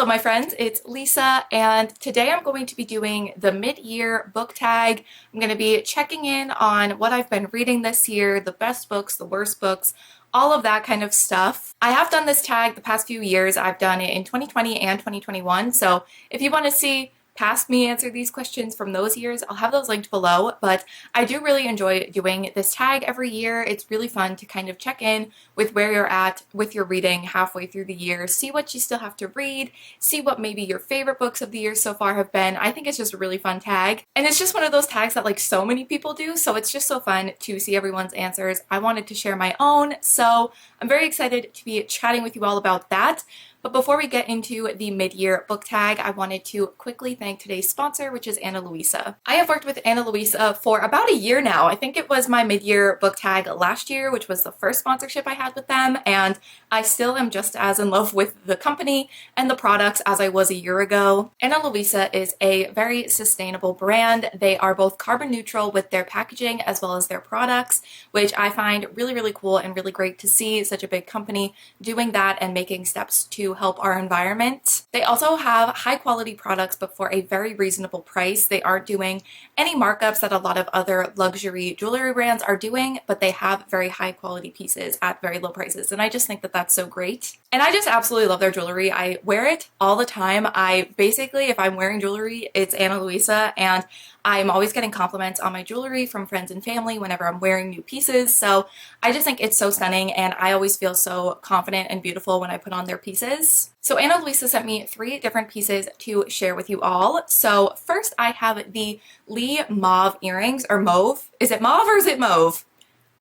Hello my friends, it's Lisa, and today I'm going to be doing the mid-year book tag. I'm going to be checking in on what I've been reading this year, the best books, the worst books, all of that kind of stuff. I have done this tag the past few years. I've done it in 2020 and 2021, so if you want to see past me answer these questions from those years, I'll have those linked below. But I do really enjoy doing this tag every year. It's really fun to kind of check in with where you're at with your reading halfway through the year, see what you still have to read, see what maybe your favorite books of the year so far have been. I think it's just a really fun tag. And it's just one of those tags that like so many people do, so it's just so fun to see everyone's answers. I wanted to share my own, so I'm very excited to be chatting with you all about that. But before we get into the mid-year book tag, I wanted to quickly thank today's sponsor, which is Ana Luisa. I have worked with Ana Luisa for about a year now. I think it was my mid-year book tag last year, which was the first sponsorship I had with them, and I still am just as in love with the company and the products as I was a year ago. Ana Luisa is a very sustainable brand. They are both carbon neutral with their packaging as well as their products, which I find really, really cool and really great to see such a big company doing that and making steps to help our environment. They also have high quality products, but for a very reasonable price. They aren't doing any markups that a lot of other luxury jewelry brands are doing, but they have very high quality pieces at very low prices. And I just think that that's so great. And I just absolutely love their jewelry. I wear it all the time. I basically, if I'm wearing jewelry, it's Ana Luisa, and I'm always getting compliments on my jewelry from friends and family whenever I'm wearing new pieces. So I just think it's so stunning, and I always feel so confident and beautiful when I put on their pieces. So Ana Luisa sent me 3 different pieces to share with you all. So first I have the Lee Mauve earrings, or mauve. Is it mauve or is it mauve?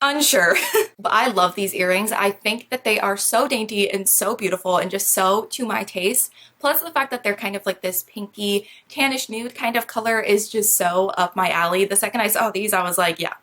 Unsure. But I love these earrings. I think that they are so dainty and so beautiful and just so to my taste. Plus the fact that they're kind of like this pinky tannish nude kind of color is just so up my alley. The second I saw these, I was like, yeah,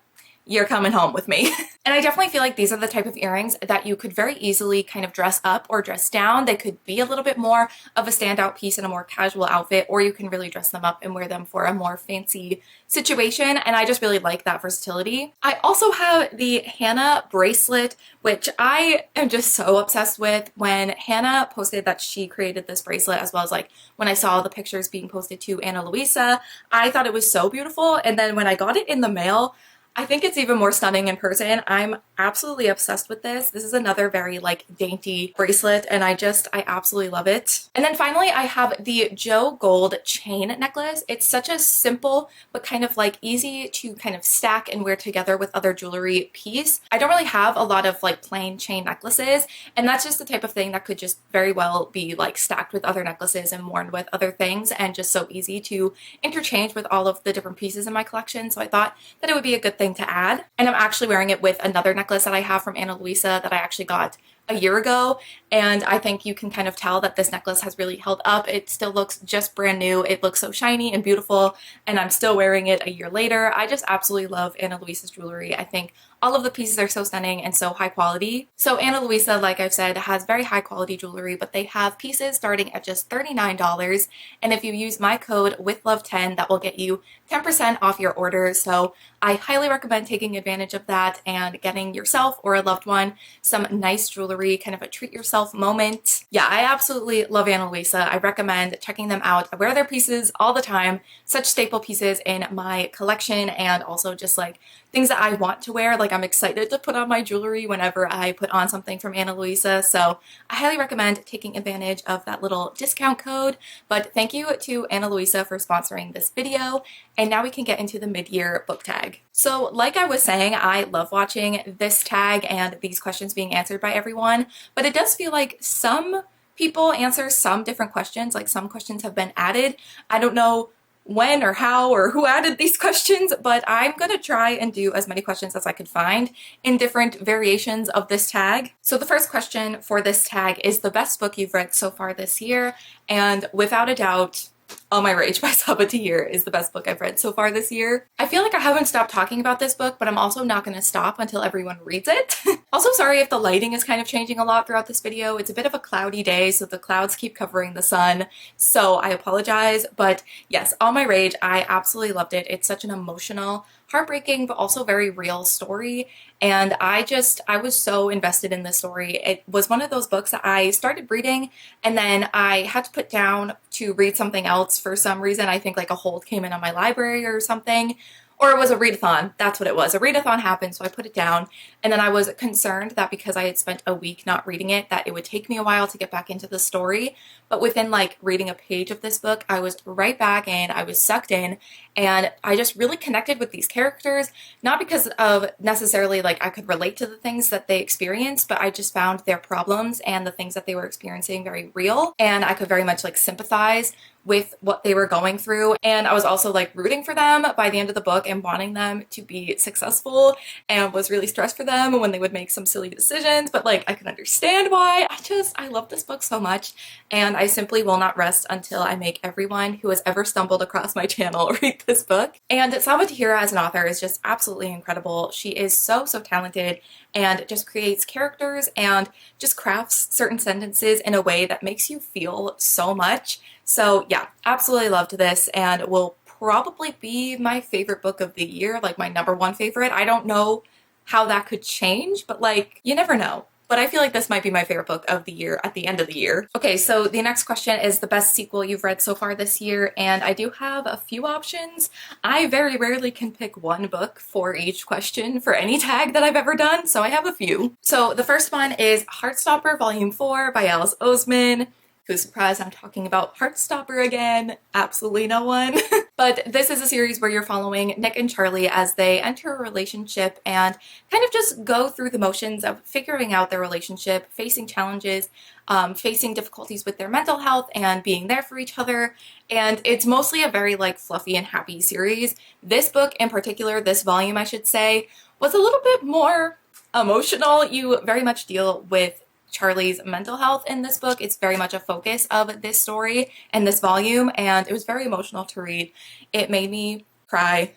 you're coming home with me. And I definitely feel like these are the type of earrings that you could very easily kind of dress up or dress down. They could be a little bit more of a standout piece in a more casual outfit, or you can really dress them up and wear them for a more fancy situation. And I just really like that versatility. I also have the Hannah bracelet, which I am just so obsessed with. When Hannah posted that she created this bracelet, as well as like when I saw the pictures being posted to Ana Luisa, I thought it was so beautiful. And then when I got it in the mail, I think it's even more stunning in person. I'm absolutely obsessed with this. This is another very like dainty bracelet, and I absolutely love it. And then finally I have the Joe Gold chain necklace. It's such a simple but kind of like easy to kind of stack and wear together with other jewelry piece. I don't really have a lot of like plain chain necklaces, and that's just the type of thing that could just very well be like stacked with other necklaces and worn with other things, and just so easy to interchange with all of the different pieces in my collection. So I thought that it would be a good thing to add. And I'm actually wearing it with another necklace that I have from Ana Luisa that I actually got a year ago, and I think you can kind of tell that this necklace has really held up. It still looks just brand new. It looks so shiny and beautiful, and I'm still wearing it a year later. I just absolutely love Ana Luisa's jewelry. I think all of the pieces are so stunning and so high quality. So Ana Luisa, like I've said, has very high quality jewelry, but they have pieces starting at just $39. And if you use my code WITHLOVE10, that will get you 10% off your order. So I highly recommend taking advantage of that and getting yourself or a loved one some nice jewelry, kind of a treat yourself moment. Yeah, I absolutely love Ana Luisa. I recommend checking them out. I wear their pieces all the time, such staple pieces in my collection, and also just like things that I want to wear. Like I'm excited to put on my jewelry whenever I put on something from Ana Luisa. So I highly recommend taking advantage of that little discount code. But thank you to Ana Luisa for sponsoring this video. And now we can get into the mid-year book tag. So like I was saying, I love watching this tag and these questions being answered by everyone, but it does feel like some people answer some different questions, like some questions have been added. I don't know when or how or who added these questions, but I'm gonna try and do as many questions as I could find in different variations of this tag. So the first question for this tag is the best book you've read so far this year, and without a doubt, All My Rage by Sabatier is the best book I've read so far this year. I feel like I haven't stopped talking about this book, but I'm also not going to stop until everyone reads it. Also, sorry if the lighting is kind of changing a lot throughout this video. It's a bit of a cloudy day, so the clouds keep covering the sun, so I apologize. But yes, All My Rage, I absolutely loved it. It's such an emotional, heartbreaking but also very real story. And I was so invested in this story. It was one of those books that I started reading and then I had to put down to read something else for some reason. I think like a hold came in on my library or something. Or it was a readathon. That's what it was. A readathon happened, so I put it down. And then I was concerned that because I had spent a week not reading it, that it would take me a while to get back into the story. But within like reading a page of this book, I was right back in. I was sucked in, and I just really connected with these characters. Not because of necessarily like I could relate to the things that they experienced, but I just found their problems and the things that they were experiencing very real. And I could very much like sympathize with what they were going through. And I was also like rooting for them by the end of the book and wanting them to be successful, and was really stressed for them when they would make some silly decisions, but like I can understand why. I love this book so much, and I simply will not rest until I make everyone who has ever stumbled across my channel read this book. And Sama Tahira as an author is just absolutely incredible. She is so talented and just creates characters and just crafts certain sentences in a way that makes you feel so much. So yeah, absolutely loved this, and will probably be my favorite book of the year, like my #1 favorite. I don't know how that could change, but like, you never know. But I feel like this might be my favorite book of the year at the end of the year. Okay, so the next question is the best sequel you've read so far this year, and I do have a few options. I very rarely can pick one book for each question for any tag that I've ever done, so I have a few. So the first one is Heartstopper Volume 4 by Alice Oseman. Who's surprised I'm talking about Heartstopper again? Absolutely no one. But this is a series where you're following Nick and Charlie as they enter a relationship and kind of just go through the motions of figuring out their relationship, facing challenges, facing difficulties with their mental health, and being there for each other. And it's mostly a very like fluffy and happy series. This book in particular, this volume I should say, was a little bit more emotional. You very much deal with Charlie's mental health in this book. It's very much a focus of this story and this volume, and it was very emotional to read. It made me cry.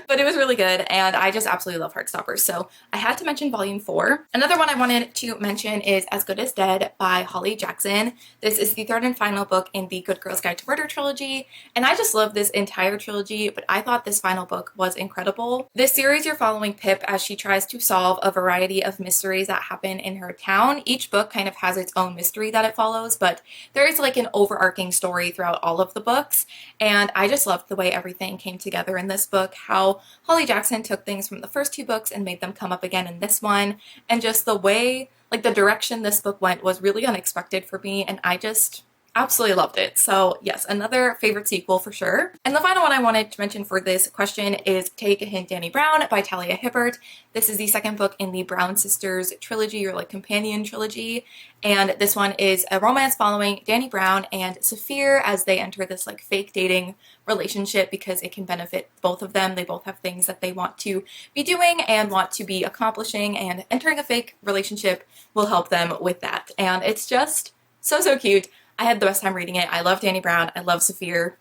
But it was really good, and I just absolutely love Heartstopper, so I had to mention Volume 4. Another one I wanted to mention is As Good as Dead by Holly Jackson. This is the third and final book in the Good Girls Guide to Murder trilogy, and I just love this entire trilogy, but I thought this final book was incredible. This series, you're following Pip as she tries to solve a variety of mysteries that happen in her town. Each book kind of has its own mystery that it follows, but there is like an overarching story throughout all of the books, and I just loved the way everything came together in this book, how Holly Jackson took things from the first two books and made them come up again in this one, and just the way, like the direction this book went was really unexpected for me, and I just absolutely loved it. So yes, another favorite sequel for sure. And the final one I wanted to mention for this question is Take a Hint, Danny Brown by Talia Hibbert. This is the second book in the Brown Sisters trilogy, or like companion trilogy. And this one is a romance following Danny Brown and Saphir as they enter this like fake dating relationship because it can benefit both of them. They both have things that they want to be doing and want to be accomplishing, and entering a fake relationship will help them with that. And it's just so cute. I had the best time reading it. I love Danny Brown. I love Saphir.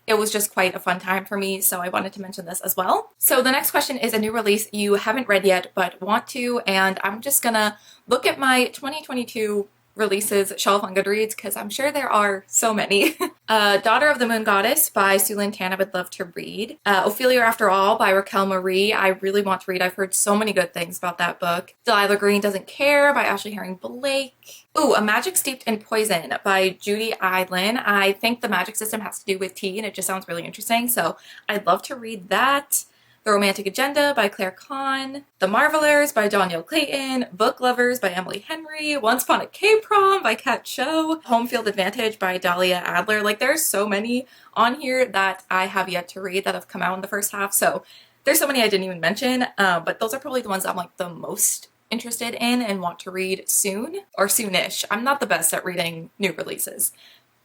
It was just quite a fun time for me, so I wanted to mention this as well. So the next question is a new release you haven't read yet but want to, and I'm just gonna look at my 2022 releases shelf on Goodreads because I'm sure there are so many. Daughter of the Moon Goddess by Sue Lynn Tan I would love to read. Ophelia After All by Raquel Marie I really want to read. I've heard so many good things about that book. Delilah Green Doesn't Care by Ashley Herring Blake. Ooh, A Magic Steeped in Poison by Judy Idlin. I think the magic system has to do with tea, and it just sounds really interesting, so I'd love to read that. The Romantic Agenda by Claire Kahn, The Marvelers by Danielle Clayton, Book Lovers by Emily Henry, Once Upon a K-Prom by Kat Cho, Home Field Advantage by Dahlia Adler. Like, there's so many on here that I have yet to read that have come out in the first half, so there's so many I didn't even mention, but those are probably the ones I'm like the most interested in and want to read soon, or soonish. I'm not the best at reading new releases.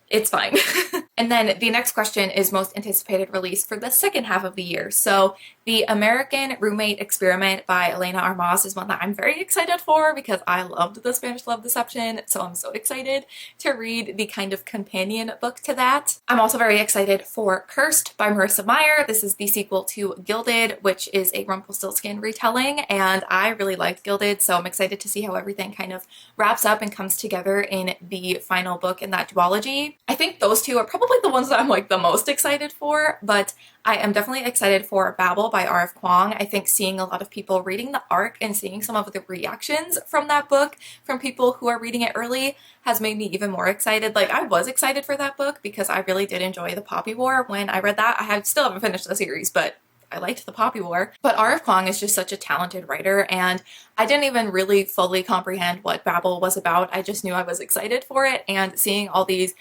It's fine. And then the next question is most anticipated release for the second half of the year. So The American Roommate Experiment by Elena Armas is one that I'm very excited for because I loved The Spanish Love Deception, so I'm so excited to read the kind of companion book to that. I'm also very excited for Cursed by Marissa Meyer. This is the sequel to Gilded, which is a Rumpelstiltskin retelling, and I really liked Gilded, so I'm excited to see how everything kind of wraps up and comes together in the final book in that duology. I think those two are probably probably the ones that I'm like the most excited for, but I am definitely excited for Babel by R.F. Kuang. I think seeing a lot of people reading the arc and seeing some of the reactions from that book from people who are reading it early has made me even more excited. Like, I was excited for that book because I really did enjoy the Poppy War when I read that. Still haven't finished the series, but I liked the Poppy War. But R.F. Kuang is just such a talented writer, and I didn't even really fully comprehend what Babel was about. I just knew I was excited for it, and seeing all these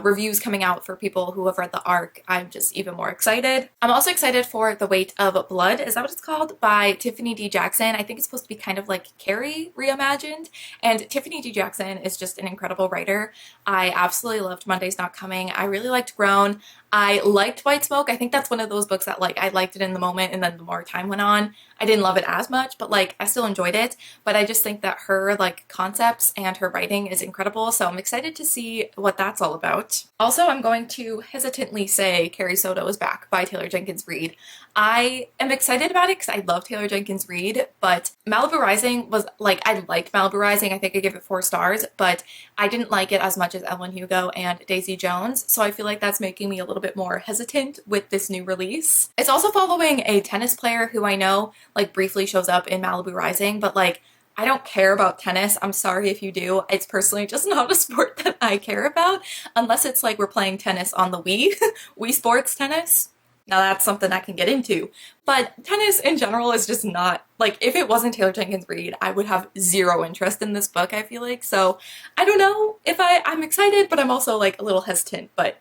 reviews coming out for people who have read the arc, I'm just even more excited. I'm also excited for The Weight of Blood, is that what it's called? By Tiffany D. Jackson. I think it's supposed to be kind of like Carrie reimagined, and Tiffany D. Jackson is just an incredible writer. I absolutely loved Monday's Not Coming. I really liked Grown. I liked White Smoke. I think that's one of those books that like I liked it in the moment, and then the more time went on, I didn't love it as much, but like I still enjoyed it. But I just think that her like concepts and her writing is incredible, so I'm excited to see what that's all about. Also, I'm going to hesitantly say Carrie Soto is Back by Taylor Jenkins Reid. I am excited about it because I love Taylor Jenkins Reid, but Malibu Rising was like, I liked Malibu Rising. I think I gave it 4 stars, but I didn't like it as much as Ellen Hugo and Daisy Jones, so I feel like that's making me a little bit more hesitant with this new release. It's also following a tennis player who I know like briefly shows up in Malibu Rising, but like I don't care about tennis. I'm sorry if you do. It's personally just not a sport that I care about, unless it's like we're playing tennis on the Wii, Wii Sports tennis. Now that's something I can get into. But tennis in general is just not, like, if it wasn't Taylor Jenkins Reid, I would have zero interest in this book, I feel like. So I don't know if I'm excited, but I'm also like a little hesitant, but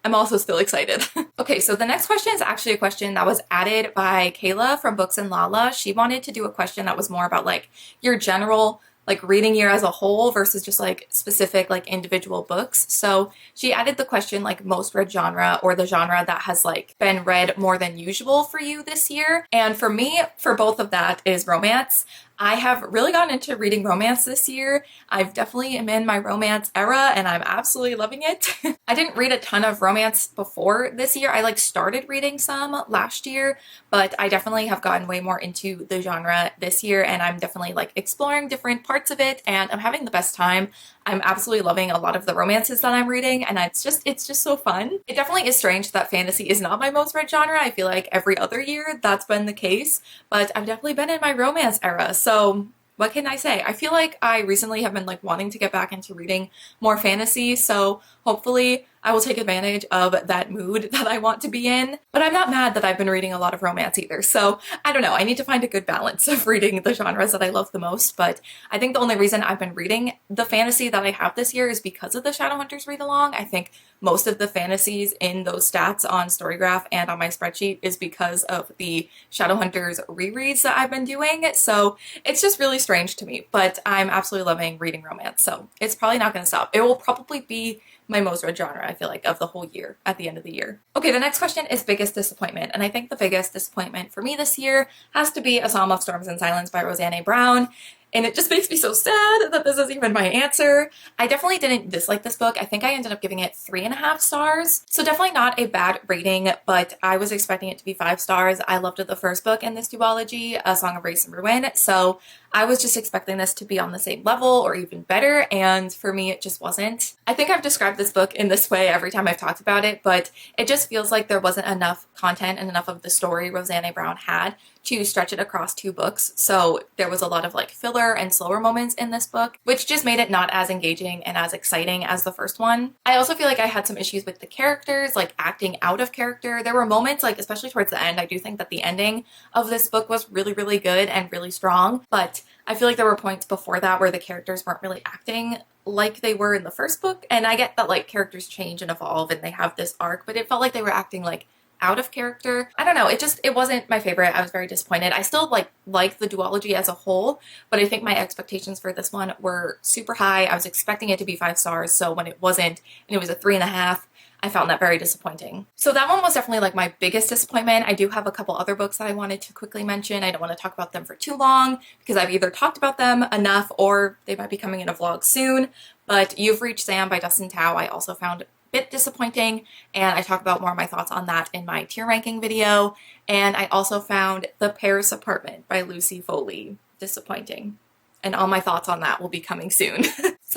I'm also still excited. Okay, so the next question is actually a question that was added by Kayla from Books and Lala. She wanted to do a question that was more about like your general like reading year as a whole versus just like specific like individual books. So she added the question like most read genre, or the genre that has like been read more than usual for you this year. And for me, for both of that is romance. I have really gotten into reading romance this year. I've definitely am in my romance era and I'm absolutely loving it. I didn't read a ton of romance before this year. I like started reading some last year, but I definitely have gotten way more into the genre this year, and I'm definitely like exploring different parts of it and I'm having the best time. I'm absolutely loving a lot of the romances that I'm reading, and it's just so fun. It definitely is strange that fantasy is not my most read genre. I feel like every other year that's been the case, but I've definitely been in my romance era. So what can I say? I feel like I recently have been like wanting to get back into reading more fantasy, so hopefully I will take advantage of that mood that I want to be in. But I'm not mad that I've been reading a lot of romance either, so I don't know. I need to find a good balance of reading the genres that I love the most, but I think the only reason I've been reading the fantasy that I have this year is because of the Shadowhunters read-along. I think most of the fantasies in those stats on Storygraph and on my spreadsheet is because of the Shadowhunters rereads that I've been doing, so it's just really strange to me, but I'm absolutely loving reading romance, so it's probably not going to stop. It will probably be my most read genre, I feel like, of the whole year at the end of the year. Okay, the next question is biggest disappointment, and I think the biggest disappointment for me this year has to be A Psalm of Storms and Silence by Roseanne Brown. And it just makes me so sad that this is even my answer. I definitely didn't dislike this book. I think I ended up giving it 3.5 stars. So definitely not a bad rating, but I was expecting it to be 5 stars. I loved the first book in this duology, A Song of Race and Ruin. So I was just expecting this to be on the same level or even better, and for me it just wasn't. I think I've described this book in this way every time I've talked about it, but it just feels like there wasn't enough content and enough of the story Roseanne Brown had to stretch it across 2 books. So there was a lot of like filler and slower moments in this book, which just made it not as engaging and as exciting as the first one. I also feel like I had some issues with the characters, like acting out of character. There were moments, like especially towards the end, I do think that the ending of this book was really, really good and really strong, but I feel like there were points before that where the characters weren't really acting like they were in the first book. And I get that like characters change and evolve and they have this arc, but it felt like they were acting like out of character. I don't know, it wasn't my favorite. I was very disappointed. I still like the duology as a whole, but I think my expectations for this one were super high. I was expecting it to be 5 stars, so when it wasn't and it was a 3.5, I found that very disappointing. So that one was definitely like my biggest disappointment. I do have a couple other books that I wanted to quickly mention. I don't want to talk about them for too long because I've either talked about them enough or they might be coming in a vlog soon. But You've Reached Sam by Dustin Tao I also found a bit disappointing, and I talk about more of my thoughts on that in my tier ranking video. And I also found The Paris Apartment by Lucy Foley disappointing, and all my thoughts on that will be coming soon.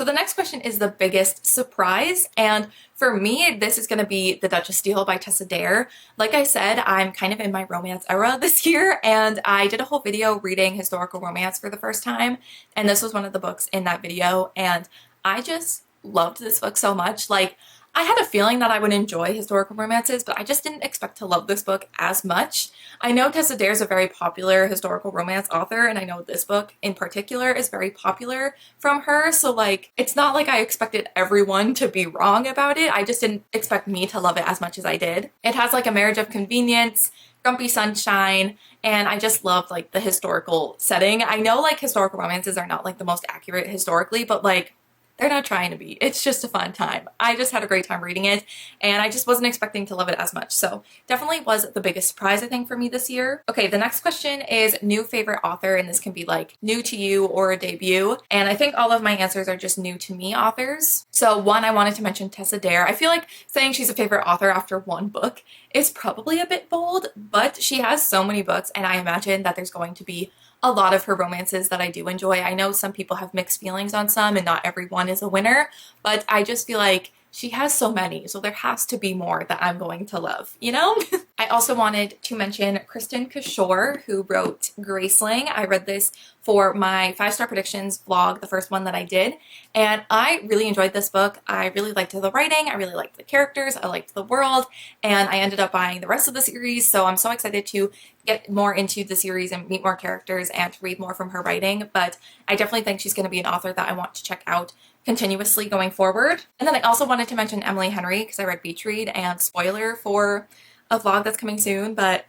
So the next question is the biggest surprise, and for me, this is going to be The Duchess Steele by Tessa Dare. Like I said, I'm kind of in my romance era this year, and I did a whole video reading historical romance for the first time, and this was one of the books in that video, and I just loved this book so much. Like, I had a feeling that I would enjoy historical romances, but I just didn't expect to love this book as much. I know Tessa Dare is a very popular historical romance author, and I know this book in particular is very popular from her, so like, it's not like I expected everyone to be wrong about it. I just didn't expect me to love it as much as I did. It has like a marriage of convenience, grumpy sunshine, and I just loved like the historical setting. I know like historical romances are not like the most accurate historically, but like, they're not trying to be. It's just a fun time. I just had a great time reading it, and I just wasn't expecting to love it as much. So definitely was the biggest surprise, I think, for me this year. Okay, the next question is new favorite author, and this can be like new to you or a debut. And I think all of my answers are just new to me authors. So one, I wanted to mention Tessa Dare. I feel like saying she's a favorite author after one book is probably a bit bold, but she has so many books, and I imagine that there's going to be a lot of her romances that I do enjoy. I know some people have mixed feelings on some and not everyone is a winner, but I just feel like she has so many, so there has to be more that I'm going to love, you know? I also wanted to mention Kristen Kishore, who wrote Graceling. I read this for my 5-star predictions vlog, the first one that I did, and I really enjoyed this book. I really liked the writing, I really liked the characters, I liked the world, and I ended up buying the rest of the series, so I'm so excited to get more into the series and meet more characters and to read more from her writing, but I definitely think she's going to be an author that I want to check out continuously going forward. And then I also wanted to mention Emily Henry because I read Beach Read, and spoiler for a vlog that's coming soon, but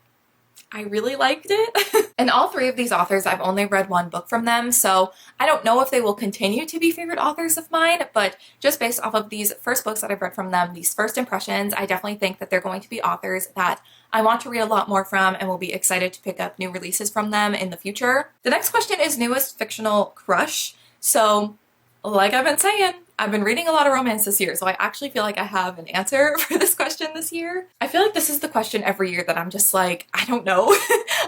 I really liked it. And all three of these authors, I've only read one book from them, so I don't know if they will continue to be favorite authors of mine, but just based off of these first books that I've read from them, these first impressions, I definitely think that they're going to be authors that I want to read a lot more from and will be excited to pick up new releases from them in the future. The next question is newest fictional crush. So like I've been saying, I've been reading a lot of romance this year, so I actually feel like I have an answer for this question this year. I feel like this is the question every year that I'm just like, I don't know.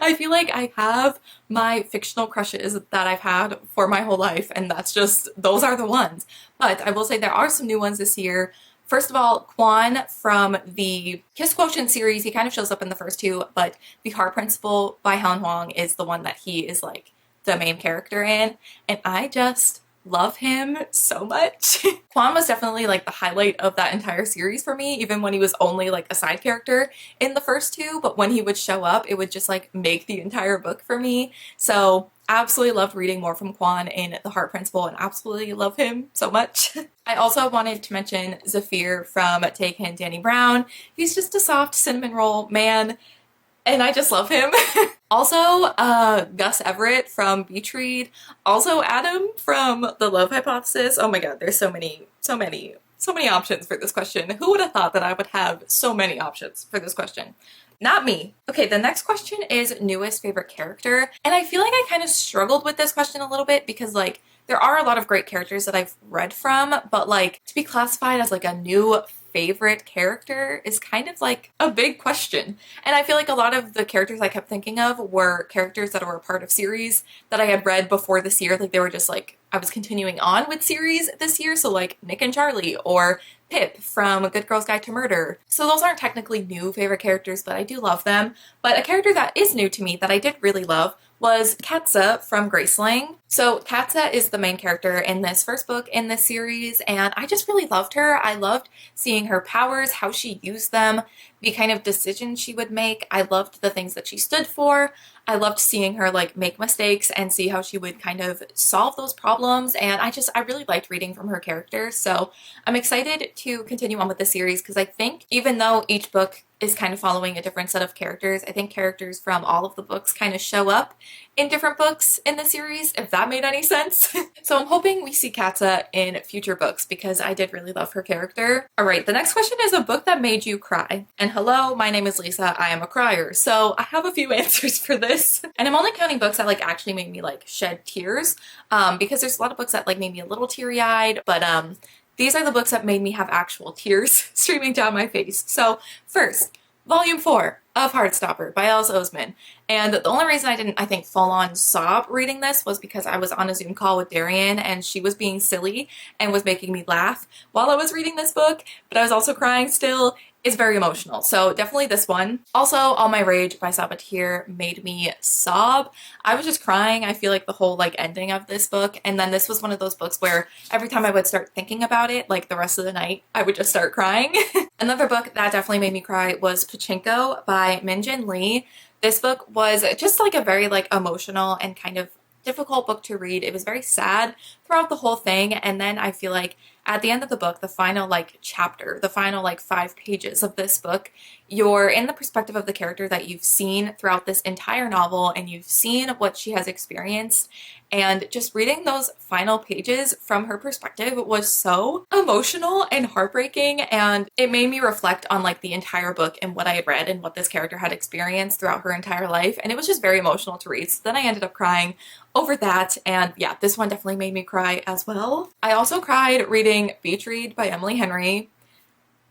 I feel like I have my fictional crushes that I've had for my whole life, and those are the ones. But I will say there are some new ones this year. First of all, Quan from the Kiss Quotient series, he kind of shows up in the first two, but The Heart Principle by Helen Huang is the one that he is like the main character in, and I just love him so much. Quan was definitely like the highlight of that entire series for me, even when he was only like a side character in the first two, but when he would show up, it would just like make the entire book for me. So absolutely loved reading more from Quan in The Heart Principle and absolutely love him so much. I also wanted to mention Zafir from Take and Danny Brown. He's just a soft cinnamon roll man, and I just love him. Also, Gus Everett from Beach Read. Also, Adam from The Love Hypothesis. Oh my god, there's so many options for this question. Who would have thought that I would have so many options for this question? Not me. Okay, the next question is newest favorite character. And I feel like I kind of struggled with this question a little bit because like there are a lot of great characters that I've read from, but like to be classified as like a new favorite character is kind of like a big question. And I feel like a lot of the characters I kept thinking of were characters that were a part of series that I had read before this year. Like they were just like, I was continuing on with series this year. So like Nick and Charlie or Pip from A Good Girl's Guide to Murder. So those aren't technically new favorite characters, but I do love them. But a character that is new to me that I did really love was Katza from Graceling. So Katza is the main character in this first book in this series, and I just really loved her. I loved seeing her powers, how she used them, the kind of decisions she would make. I loved the things that she stood for. I loved seeing her like make mistakes and see how she would kind of solve those problems, and I really liked reading from her character. So I'm excited to continue on with the series because I think even though each book is kind of following a different set of characters, I think characters from all of the books kind of show up in different books in the series, if that made any sense. So I'm hoping we see Katza in future books because I did really love her character. All right, the next question is a book that made you cry. And hello, my name is Lisa, I am a crier. So I have a few answers for this. And I'm only counting books that like actually made me like shed tears because there's a lot of books that like made me a little teary-eyed, but these are the books that made me have actual tears streaming down my face. So first, Volume 4 of Heartstopper by Alice Oseman. And the only reason I didn't, I think, full on sob reading this was because I was on a Zoom call with Darian and she was being silly and was making me laugh while I was reading this book, but I was also crying still. It's very emotional. So definitely this one. Also, All My Rage by Sabatier made me sob. I was just crying. I feel like the whole like ending of this book. And then this was one of those books where every time I would start thinking about it, like the rest of the night, I would just start crying. Another book that definitely made me cry was Pachinko by Min-Jin Lee. This book was just like a very like emotional and kind of difficult book to read. It was very sad throughout the whole thing, and then I feel like at the end of the book, the final like chapter, the final like 5 pages of this book, you're in the perspective of the character that you've seen throughout this entire novel and you've seen what she has experienced. And just reading those final pages from her perspective was so emotional and heartbreaking, and it made me reflect on like the entire book and what I had read and what this character had experienced throughout her entire life, and it was just very emotional to read. So then I ended up crying over that, and yeah, this one definitely made me cry as well. I also cried reading Beach Read by Emily Henry.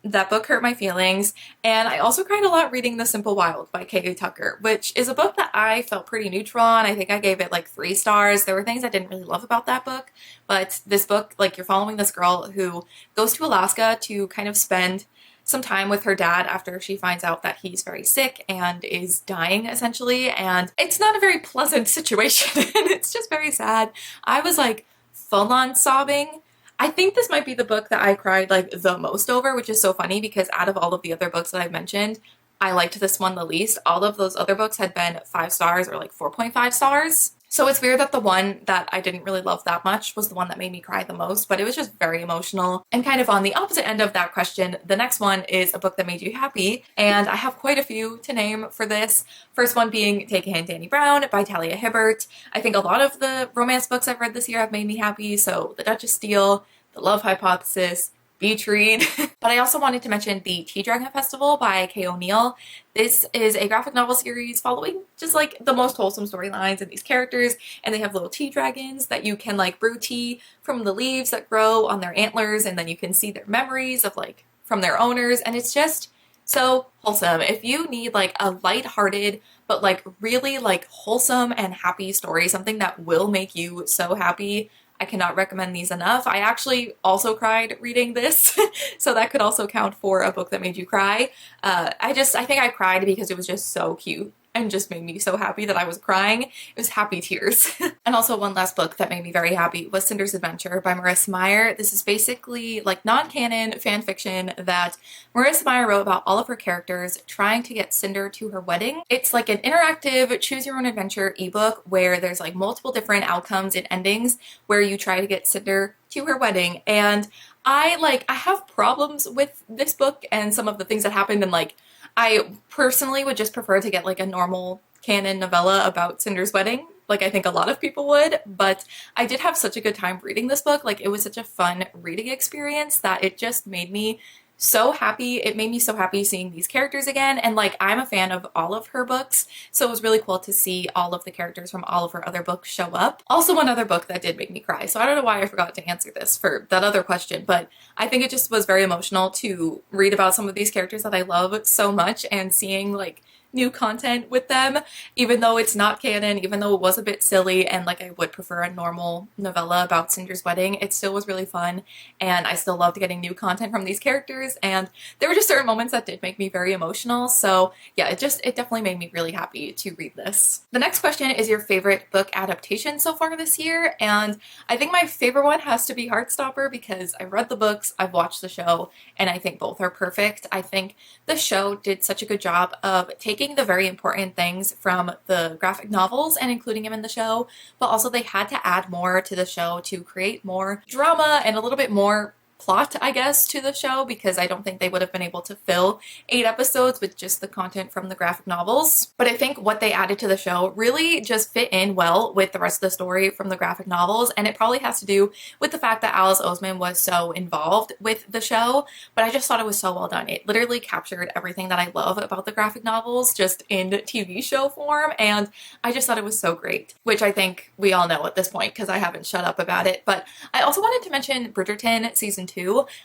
That book hurt my feelings, and I also cried a lot reading The Simple Wild by K.A. Tucker, which is a book that I felt pretty neutral on. I think I gave it like 3 stars. There were things I didn't really love about that book, but this book, like, you're following this girl who goes to Alaska to kind of spend some time with her dad after she finds out that he's very sick and is dying essentially, and it's not a very pleasant situation and it's just very sad. I was like full on sobbing. I think this might be the book that I cried like the most over, which is so funny because out of all of the other books that I've mentioned, I liked this one the least. All of those other books had been 5 stars or like 4.5 stars. So it's weird that the one that I didn't really love that much was the one that made me cry the most, but it was just very emotional. And kind of on the opposite end of that question, the next one is a book that made you happy, and I have quite a few to name for this. First one being Take a Hint, Danny Brown by Talia Hibbert. I think a lot of the romance books I've read this year have made me happy, so The Duchess Steele, The Love Hypothesis, Beach Read. But I also wanted to mention the Tea Dragon Festival by Kay O'Neill. This is a graphic novel series following just like the most wholesome storylines and these characters, and they have little tea dragons that you can like brew tea from the leaves that grow on their antlers, and then you can see their memories of like from their owners, and it's just so wholesome. If you need like a lighthearted but like really like wholesome and happy story, something that will make you so happy, I cannot recommend these enough. I actually also cried reading this, so that could also count for a book that made you cry. I think I cried because it was just so cute and just made me so happy that I was crying. It was happy tears. And also one last book that made me very happy was Cinder's Adventure by Marissa Meyer. This is basically like non-canon fan fiction that Marissa Meyer wrote about all of her characters trying to get Cinder to her wedding. It's like an interactive choose your own adventure ebook where there's like multiple different outcomes and endings where you try to get Cinder to her wedding. And I have problems with this book and some of the things that happened, and like I personally would just prefer to get like a normal canon novella about Cinder's wedding, like I think a lot of people would, but I did have such a good time reading this book. Like, it was such a fun reading experience that it just made me so happy. It made me so happy seeing these characters again, and like I'm a fan of all of her books, so it was really cool to see all of the characters from all of her other books show up. Also, one other book that did make me cry, so I don't know why I forgot to answer this for that other question, but I think it just was very emotional to read about some of these characters that I love so much and seeing like new content with them, even though it's not canon, even though it was a bit silly, and like I would prefer a normal novella about Cinder's wedding, it still was really fun, and I still loved getting new content from these characters, and there were just certain moments that did make me very emotional. So yeah, it definitely made me really happy to read this. The next question is your favorite book adaptation so far this year, and I think my favorite one has to be Heartstopper because I read the books, I've watched the show, and I think both are perfect. I think the show did such a good job of taking the very important things from the graphic novels and including them in the show, but also they had to add more to the show to create more drama and a little bit more plot, I guess, to the show, because I don't think they would have been able to fill 8 episodes with just the content from the graphic novels. But I think what they added to the show really just fit in well with the rest of the story from the graphic novels, and it probably has to do with the fact that Alice Oseman was so involved with the show, but I just thought it was so well done. It literally captured everything that I love about the graphic novels just in TV show form, and I just thought it was so great, which I think we all know at this point because I haven't shut up about it. But I also wanted to mention Bridgerton season 2.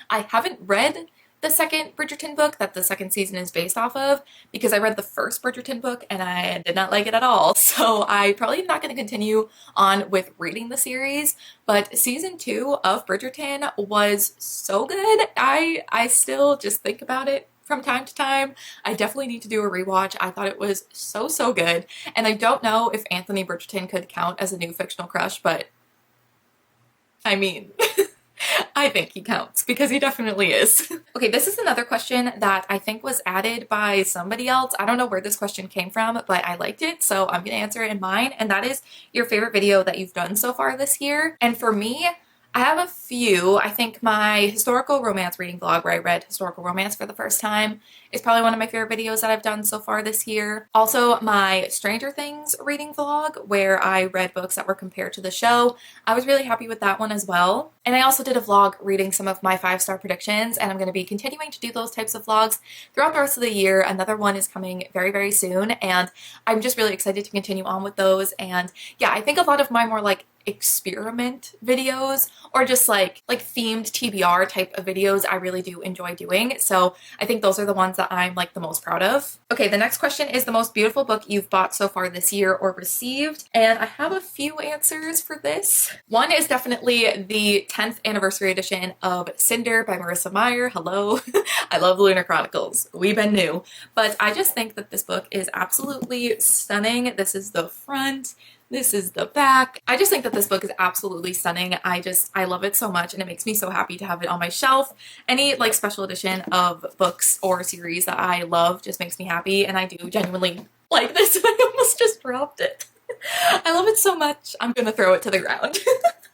I haven't read the second Bridgerton book that the second season is based off of, because I read the first Bridgerton book and I did not like it at all. So I probably am not going to continue on with reading the series, but season 2 of Bridgerton was so good. I still just think about it from time to time. I definitely need to do a rewatch. I thought it was so, so good. And I don't know if Anthony Bridgerton could count as a new fictional crush, but I mean, I think he counts because he definitely is. Okay, this is another question that I think was added by somebody else. I don't know where this question came from, but I liked it, so I'm gonna answer it in mine, and that is your favorite video that you've done so far this year. And for me, I have a few. I think my historical romance reading vlog where I read historical romance for the first time is probably one of my favorite videos that I've done so far this year. Also, my Stranger Things reading vlog where I read books that were compared to the show. I was really happy with that one as well. And I also did a vlog reading some of my 5-star predictions, and I'm going to be continuing to do those types of vlogs throughout the rest of the year. Another one is coming very, very soon, and I'm just really excited to continue on with those. And yeah, I think a lot of my more like experiment videos or just like themed TBR type of videos I really do enjoy doing. So I think those are the ones that I'm like the most proud of. Okay, the next question is the most beautiful book you've bought so far this year or received. And I have a few answers for this. One is definitely the 10th anniversary edition of Cinder by Marissa Meyer. Hello. I love Lunar Chronicles. We've been new. But I just think that this book is absolutely stunning. This is the front. This is the back. I just think that this book is absolutely stunning. I love it so much, and it makes me so happy to have it on my shelf. Any like special edition of books or series that I love just makes me happy, and I do genuinely like this. I almost just dropped it. I love it so much. I'm gonna throw it to the ground.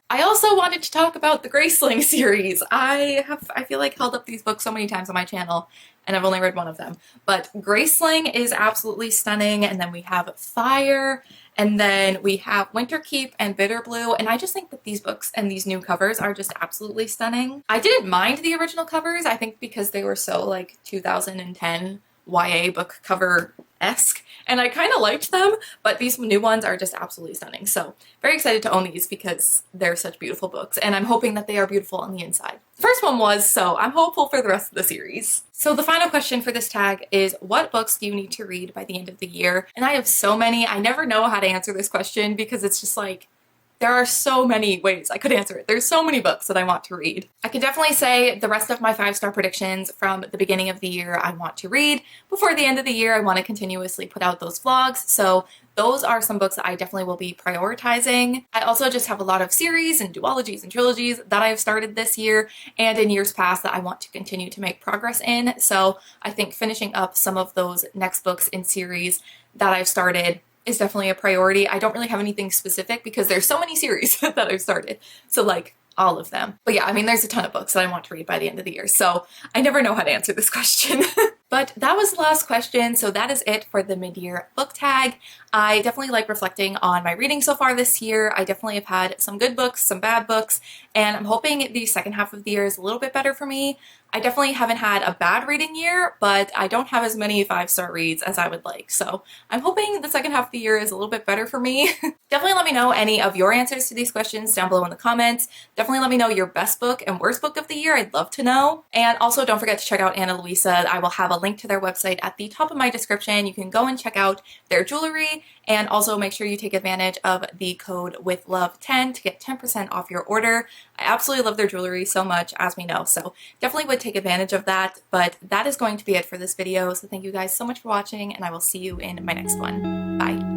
I also wanted to talk about the Graceling series. I feel like held up these books so many times on my channel, and I've only read one of them. But Graceling is absolutely stunning, and then we have Fire, and then we have Winterkeep and Bitterblue, and I just think that these books and these new covers are just absolutely stunning. I didn't mind the original covers, I think because they were so like 2010 YA book cover-esque, and I kind of liked them, but these new ones are just absolutely stunning. So very excited to own these because they're such beautiful books, and I'm hoping that they are beautiful on the inside. The first one was, so I'm hopeful for the rest of the series. So the final question for this tag is, what books do you need to read by the end of the year? And I have so many. I never know how to answer this question because it's just like, there are so many ways I could answer it. There's so many books that I want to read. I can definitely say the rest of my 5-star predictions from the beginning of the year I want to read. Before the end of the year, I want to continuously put out those vlogs. So those are some books that I definitely will be prioritizing. I also just have a lot of series and duologies and trilogies that I've started this year and in years past that I want to continue to make progress in. So I think finishing up some of those next books in series that I've started is definitely a priority. I don't really have anything specific because there's so many series that I've started. So like all of them. But yeah, I mean, there's a ton of books that I want to read by the end of the year. So I never know how to answer this question. But that was the last question, so that is it for the mid-year book tag. I definitely like reflecting on my reading so far this year. I definitely have had some good books, some bad books, and I'm hoping the second half of the year is a little bit better for me. I definitely haven't had a bad reading year, but I don't have as many 5-star reads as I would like. So I'm hoping the second half of the year is a little bit better for me. Definitely let me know any of your answers to these questions down below in the comments. Definitely let me know your best book and worst book of the year. I'd love to know. And also don't forget to check out Ana Luisa. I will have a link to their website at the top of my description. You can go and check out their jewelry, and also make sure you take advantage of the code WITHLOVE10 to get 10% off your order. I absolutely love their jewelry so much, as we know, so definitely would take advantage of that. But that is going to be it for this video, so thank you guys so much for watching, and I will see you in my next one. Bye!